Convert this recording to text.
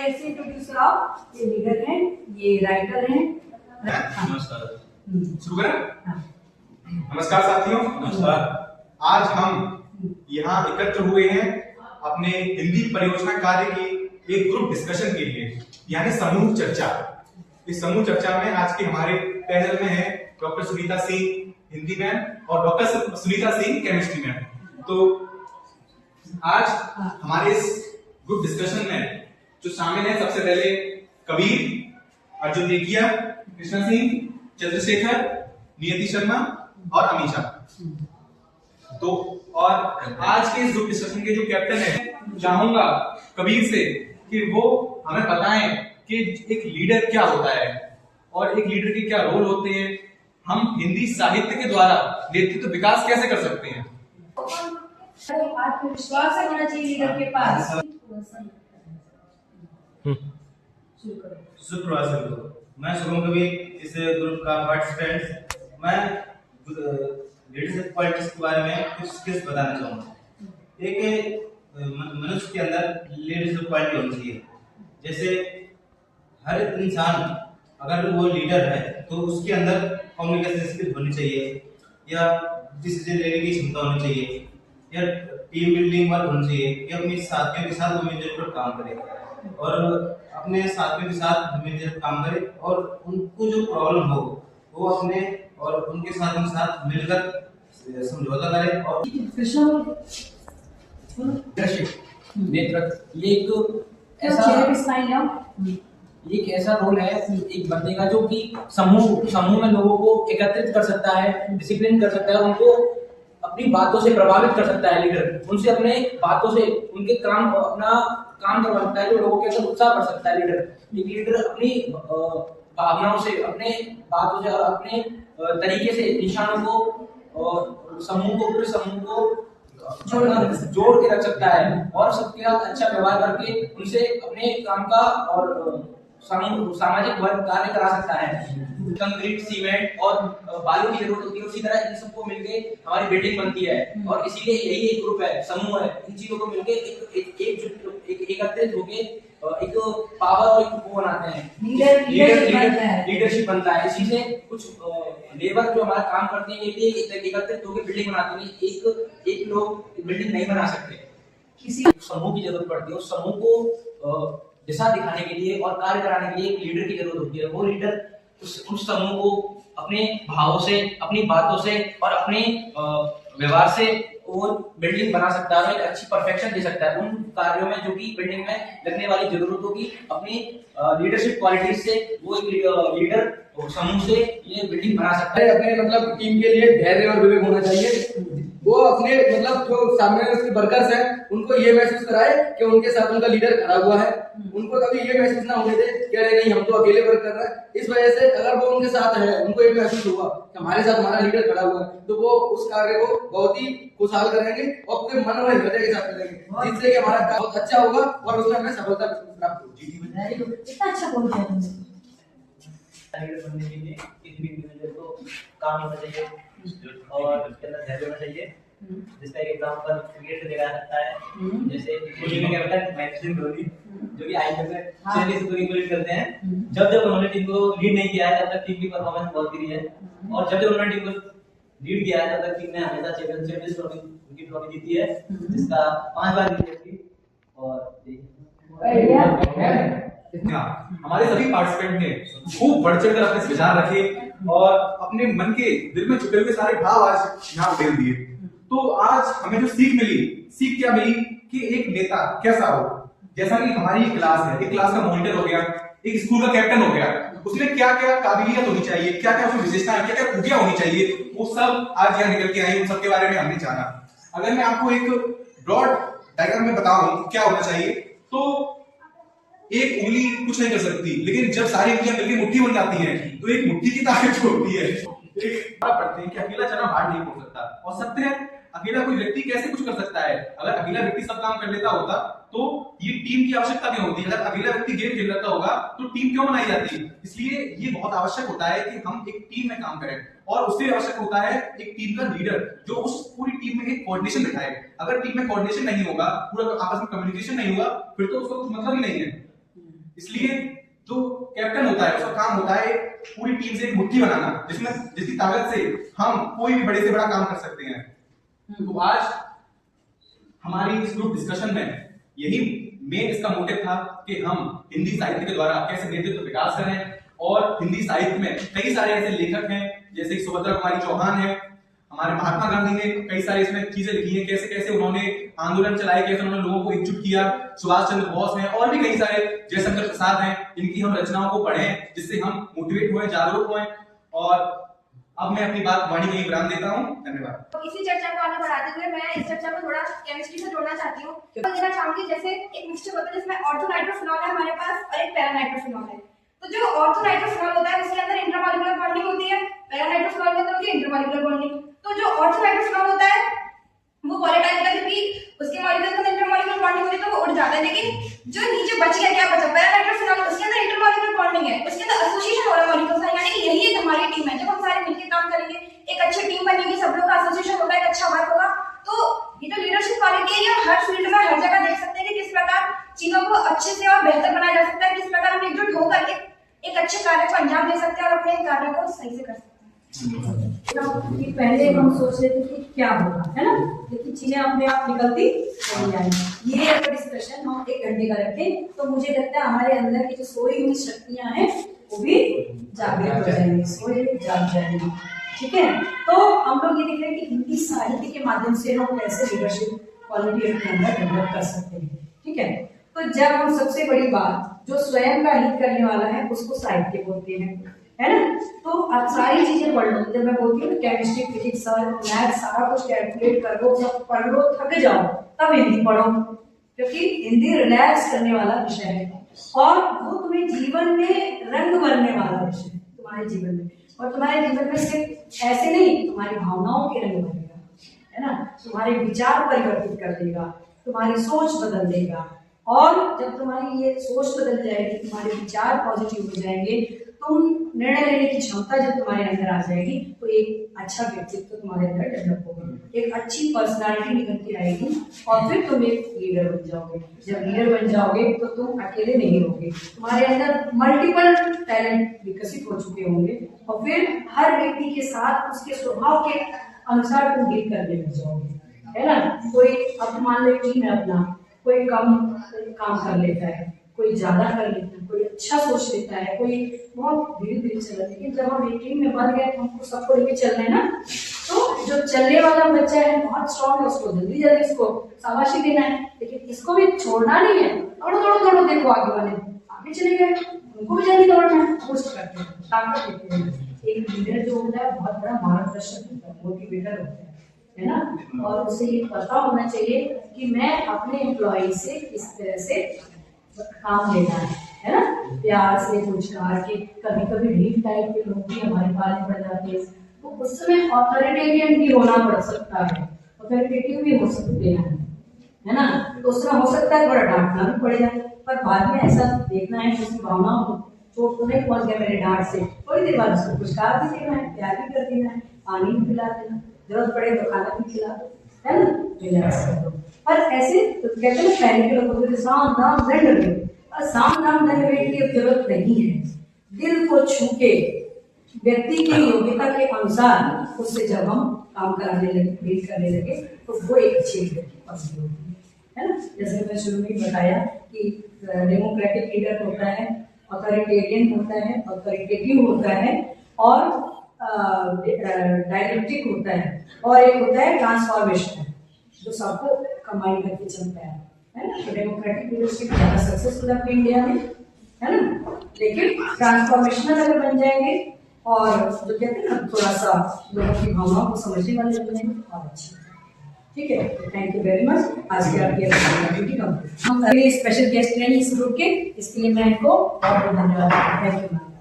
ऐसे इंट्रोड्यूस कराओ। ये लीडर हैं, ये राइटर हैं। नमस्कार। शुरू करें? हाँ। नमस्कार साथियों। नमस्कार। आज हम यहाँ एकत्र हुए हैं अपने हिंदी परियोजना कार्य की एक ग्रुप डिस्कशन के लिए, यानी समूह चर्चा। इस समूह चर्चा में आज के हमारे पैनल में है डॉक्टर सुनीता सिंह हिंदी मैम और doctor Sunita Singh chemistry ma'am. तो आज हमारे इस ग्रुप डिस्कशन में जो शामिल है, सबसे पहले कबीर, अर्जुन नेकिया, कृष्णा सिंह, चंद्रशेखर, नियति शर्मा और अमीशा। तो और आज के इस ग्रुप डिस्कशन के जो कैप्टन है, चाहूंगा कबीर से कि वो हमें बताएं कि एक लीडर क्या होता है और एक लीडर के क्या रोल होते हैं। हम हिंदी साहित्य के द्वारा नेतृत्व विकास कैसे कर सकते हैं। आत्मविश्वास होना चाहिए लीडर के पास। सुप्रभात सबको। मैं शुभम कबीर, इस ग्रुप का पार्टिसिपेंट। मैं लीडरशिप क्वालिटीज के बारे में कुछ स्किल्स बताना चाहूँगा। एक मनुष्य के अंदर लीडरशिप क्वालिटी होनी चाहिए। जैसे हर इंसान अगर वो लीडर है तो उसके अंदर कम्युनिकेशन स्किल होनी चाहिए, या डिसीजन लेने की क्षमता होनी चाहिए, या टीम बिल्डिंग वर्क होनी चाहिए, या अपने साथियों के साथ मिलजुल कर काम करे और अपने साथियों के साथ मिलजुल काम करे और उनको जो प्रॉब्लम हो वो अपने और उनके साथ मिलकर समझौता करे। और नेतृत्व ये एक ऐसा रोल है एक बंदे का जो कि समूह में लोगों को एकत्रित कर सकता है, डिसिप्लिन कर सकता है, उनको अपनी बातों से प्रभावित कर सकता है। लीडर उनसे अपने बातों से उनके अपना काम करवा सकता है, जो लोगों के अंदर उत्साह बढ़ सकता है। लीडर अपनी भावनाओं से, अपने बातों से और अपने तरीके से इंसानों को और पूरे समूह को जोड़ के रख सकता है और सबके साथ अच्छा व्यवहार करके उनसे अपने काम का और सामाजिक वर्ग कार्य करा सकता है। कंक्रीट, सीमेंट और बालू की जरूरत होती है, उसी तरह इन सबको मिलके हमारी बिल्डिंग बनती है। और इसीलिए यही एक ग्रुप है, समूह है। इन चीजों को मिलके एकत्रित होके एक पावर और एक वो बनाते हैं, लीडरशिप बनता है। इसी से कुछ लेबर जो हमारा काम करते हैं ये एकत्रित होकर बिल्डिंग बनाते हैं। एक लोग बिल्डिंग नहीं बना सकते, किसी समूह की जरूरत पड़ती है। उस समूह को दिशा दिखाने के लिए और कार्य कराने के लिए एक लीडर की जरूरत होती है। वो लीडर उस समूह को अपने भावों से, अपनी बातों से और अपने व्यवहार से वो बिल्डिंग बना सकता है, एक अच्छी परफेक्शन दे सकता है उन कार्यों में जो कि बिल्डिंग में लगने वाली जरूरतों की अपनी लीडरशिप क्वालिटीज से वो एक लीडर समूह से ये बिल्डिंग बना सकता है। अपने मतलब टीम के लिए धैर्य और विवेक होना चाहिए। वो अपने मतलब जो सामने उसके वर्कर्स हैं उनको ये महसूस कराए कि उनके साथ उनका लीडर खड़ा हुआ है। उनको कभी ये महसूस ना होने दे कि अरे नहीं हम तो अकेले वर्क कर रहे हैं। इस वजह से अगर वो उनके साथ है, उनको ये महसूस होगा कि हमारे साथ हमारा लीडर खड़ा हुआ है, तो वो उस कार्य को बहुत ही खुशहाल करेंगे और पूरे मन और हृदय के साथ करेंगे, जिससे कि हमारा काम बहुत अच्छा होगा और उसमें हमें सफलता प्राप्त होगी। इतना अच्छा बोल दिया तुमने। लीडर बनने के लिए किसी भी इंडिविजुअल को काम होना चाहिए और उसके अंदर धैर्य होना चाहिए। जिसका एक एग्जांपल क्रिकेट से देखा जा सकता है। जैसे कोहली का कैप्टन महेंद्र धोनी जो कि आईपीएल में चेन्नई सुपर किंग्स को लीड करते हैं। जब उन्होंने टीम को लीड नहीं किया है तब तक टीम की परफॉर्मेंस बहुत गिरी है, और जब उन्होंने टीम को लीड किया है तब तक टीम ने हमेशा चैंपियंस ट्रॉफी जीती है, जिसका 5 बार जीती थी। और हमारे सभी पार्टिसिपेंट ने खूब बढ़ चढ़कर अपने विचार रखे और अपने मन के दिल में छुपे हुए सारे भाव आज यहाँ उड़ेल दिए। तो आज हमें जो सीख क्या मिली कि एक नेता कैसा हो। जैसा कि हमारी क्लास है, एक क्लास का मॉनिटर हो गया, एक स्कूल का कैप्टन हो गया, उसमें क्या क्या काबिलियत होनी चाहिए, क्या क्या उसमें विशेषताएं, क्या क्या खूबियां होनी चाहिए, वो सब आज यहाँ निकल के आई। उन सबके बारे में हमने जाना। अगर मैं आपको एक ब्रॉड डायग्राम में बताऊं क्या होना चाहिए, तो एक उंगली कुछ नहीं कर सकती, लेकिन जब सारी उंगलियां मिलकर मुट्ठी बन जाती हैं तो एक मुट्ठी की ताकत जो होती है। एक पढ़ते हैं कि अकेला चना भार नहीं फोड़ सकता, और सत्य है अकेला कोई व्यक्ति कैसे कुछ कर सकता है। अगर अकेला व्यक्ति सब काम कर लेता होता तो ये टीम की आवश्यकता क्यों होती है। अगर अकेला व्यक्ति गेम खेल लेता होगा तो टीम क्यों बनाई जाती। इसलिए ये बहुत आवश्यक होता है कि हम एक टीम में काम करें, और उससे आवश्यक होता है एक टीम का लीडर जो उस पूरी टीम में एक कोऑर्डिनेशन दिखाए। अगर टीम में कोऑर्डिनेशन नहीं होगा, पूरा आपस में कम्युनिकेशन नहीं होगा, फिर तो उसका कुछ मतलब ही नहीं है। इसलिए जो कैप्टन होता है उसका काम होता है पूरी टीम से एक मुट्ठी बनाना, जिसकी ताकत से हम कोई भी बड़े से बड़ा काम कर सकते हैं। तो आज हमारी इस ग्रुप डिस्कशन में यही मेन इसका मोटिव था कि हम हिंदी साहित्य के द्वारा कैसे नेतृत्व विकास करें, और हिंदी साहित्य में कई सारे ऐसे लेखक हैं जैसे सुभद्रा कुमारी चौहान है, हमारे महात्मा गांधी ने कई सारी इसमें चीजें लिखी हैं, कैसे कैसे उन्होंने आंदोलन चलाए, कैसे उन्होंने लोगों को एकजुट किया, सुभाष चंद्र बोस हैं और भी कई सारे, जयशंकर प्रसाद हैं, इनकी हम रचनाओं को पढ़ें जिससे हम मोटिवेट हुए, जागरूक हुए। और अब मैं अपनी बात वाणी में ही विराम देता हूँ। धन्यवाद। तो इसी चर्चा को आगे बढ़ाते हुए मैं इस चर्चा को थोड़ा केमिस्ट्री से जोड़ना चाहती हूँ। तो देना चाहूंगी जैसे एक मिक्सचर होता है जिसमें ऑर्थोनाइट्रोफिनॉल है हमारे पास और एक पैरानाइट्रोफिनॉल है। तो जो ऑर्थोनाइट्रोफिनॉल होता है उसके अंदर इंट्रामॉलिक्यूलर बॉन्डिंग होती है, पैरानाइट्रोफिनॉल के अंदर होती है इंटरमॉलिक्यूलर बॉन्डिंग। तो जो ऑर्थोनाइट्रोफिनॉल होता है वो वोलेटाइल होता है क्योंकि उसके मॉलिक्यूल में इंटरमॉलिक्यूलर बॉन्डिंग होती है तो वो उड़ जाता है, लेकिन जो नीचे बच गया क्या बचा पैरानाइट्रोफिनॉल, उसके अंदर इंटरमॉलिक्यूलर बॉन्डिंग है, उसके अंदर एसोसिएशन हो रहा है मॉलिक्यूल्स का, यानी कि यही एक हमारी टीम है। जब हम सारे मिलकर काम करेंगे एक अच्छी टीम बनेगी, सब लोग का एसोसिएशन होगा, एक अच्छा वर्क होगा। तो ये जो लीडरशिप क्वालिटी है ये हर फील्ड में हर जगह देख सकते हैं कि किस प्रकार चीजों को अच्छे से और बेहतर बनाया जा सकता है, किस प्रकार हम एकजुट होकर एक अच्छे कार्य को अंजाम दे सकते हैं और अपने कार्य को सही से कर सकते हैं। कि पहले हम सोच रहे थे कि क्या होगा, है ना, लेकिन चीजें अपने आप निकलती चली आएंगी। ये अगर डिस्कशन हम 1 घंटे का रखें तो मुझे लगता है हमारे अंदर की जो सोई हुई शक्तियां हैं वो भी जागृत हो जाएंगी, सोई जाग जाएंगी। ठीक है, तो हम लोग ये देख रहे हैं कि हिंदी साहित्य के माध्यम से हम कैसे लीडरशिप क्वालिटी अपने अंदर डेवलप कर सकते हैं। ठीक है, तो जब हम सबसे बड़ी बात जो स्वयं का हित करने वाला है उसको साहित्य बोलते हैं, है ना। तो आप सारी चीजें पढ़ लो, जब मैं बोलती हूँ केमिस्ट्री, फिजिक्स और मैथ सारा कुछ कैलकुलेट कर लो, जब पढ़ लो थक जाओ तब हिंदी पढ़ो, क्योंकि हिंदी रिलैक्स करने वाला विषय है और वो तुम्हें जीवन में रंग भरने वाला विषय है तुम्हारे जीवन में। और तुम्हारे जीवन में सिर्फ ऐसे नहीं, तुम्हारी भावनाओं के रंग भरेगा, है ना, तुम्हारे विचार परिवर्तित कर देगा, तुम्हारी सोच बदल देगा। और जब तुम्हारी ये सोच बदल जाएगी, तुम्हारे विचार पॉजिटिव हो जाएंगे, तुम निर्णय लेने की क्षमता जब तुम्हारे अंदर आ जाएगी तो एक अच्छा व्यक्तित्व तुम्हारे अंदर डेवलप होगा, एक अच्छी पर्सनालिटी निकल के आएगी और फिर तुम एक लीडर बन जाओगे। जब लीडर बन जाओगे तो तुम अकेले नहीं रहोगे, तुम्हारे अंदर मल्टीपल टैलेंट विकसित हो चुके होंगे और फिर हर व्यक्ति के साथ उसके स्वभाव के अनुसार तुम डील करने लग जाओगे, है ना। कोई अब मान लो टीम है अपना, कोई कम काम कर लेता है, कोई ज्यादा कर लेता है, कोई अच्छा सोच लेता है, कोई बहुत धीरे धीरे चला। लेकिन जब हम एक टीम में बन गए तो हमको सबको लेके चलना है ना, तो जो चलने वाला बच्चा है बहुत स्ट्रॉन्ग है, उसको जल्दी जल्दी उसको शाबाशी देना है, लेकिन इसको भी छोड़ना नहीं है। दौड़ो दौड़ो दौड़ो, देखो आगे वाले आगे चले गए, उनको भी जल्दी दौड़ना है, पोस्ट करते हैं, ताकत देते हैं। एक लीडर जो होता है बहुत बड़ा मार्गदर्शक होता है, मोटिवेटर होता है ना। और उसे ये पता होना चाहिए कि मैं अपने एम्प्लॉय से किस तरह से काम लेना है ना, प्यार से पूछना के। कभी कभी ढीठ टाइप के लोग भी हमारे पास पड़ जाते हैं, तो उस समय ऑथोरिटेरियन भी होना पड़ सकता है, ऑथोरिटेटिव भी हो सकते हैं, है ना। तो उस समय हो सकता है थोड़ा डांटना भी पड़ेगा, पर बाद में ऐसा देखना है कि उसकी भावनाओं को चोट तो नहीं पहुंच गया मेरे डांट से, थोड़ी देर बाद उसको पुरस्कार भी देना है, प्यार भी कर देना है, पानी भी पिला देना, जरूरत पड़े तो खाना भी खिला दो, है ना, रिलैक्स कर दो। पर ऐसे तो कहते हैं पहले के लोगों को साम दाम दंड भेद, और साम दाम दंड भेद की अब जरूरत नहीं है। दिल को छू के व्यक्ति की योग्यता के अनुसार उससे जब हम काम कराने लगे, डील करने लगे, तो वो एक अच्छी व्यक्ति होती है ना। जैसे मैं शुरू में बताया कि डेमोक्रेटिक लीडर होता है, ऑथोरिटेरियन होता है, ऑथोरिटेटिव होता है और डायरेक्टिक होता है, और एक होता है ट्रांसफॉर्मेशन जो सबको कंबाइन करके चलता है ना। तो डेमोक्रेटिक लीडरशिप ज़्यादा सक्सेसफुल है अपने इंडिया में, है ना। लेकिन ट्रांसफॉर्मेशनल अगर बन जाएंगे और जो कहते हैं ना थोड़ा सा लोगों की भावनाओं को समझने वाले बन जाएंगे और अच्छे। ठीक है, थैंक यू वेरी मच। आज के आपकी ड्यूटी कंप्लीट। हम अगले स्पेशल गेस्ट रहेंगे इस ग्रुप के, इसके लिए मैं इनको बहुत बहुत धन्यवाद। Thank you ma'am.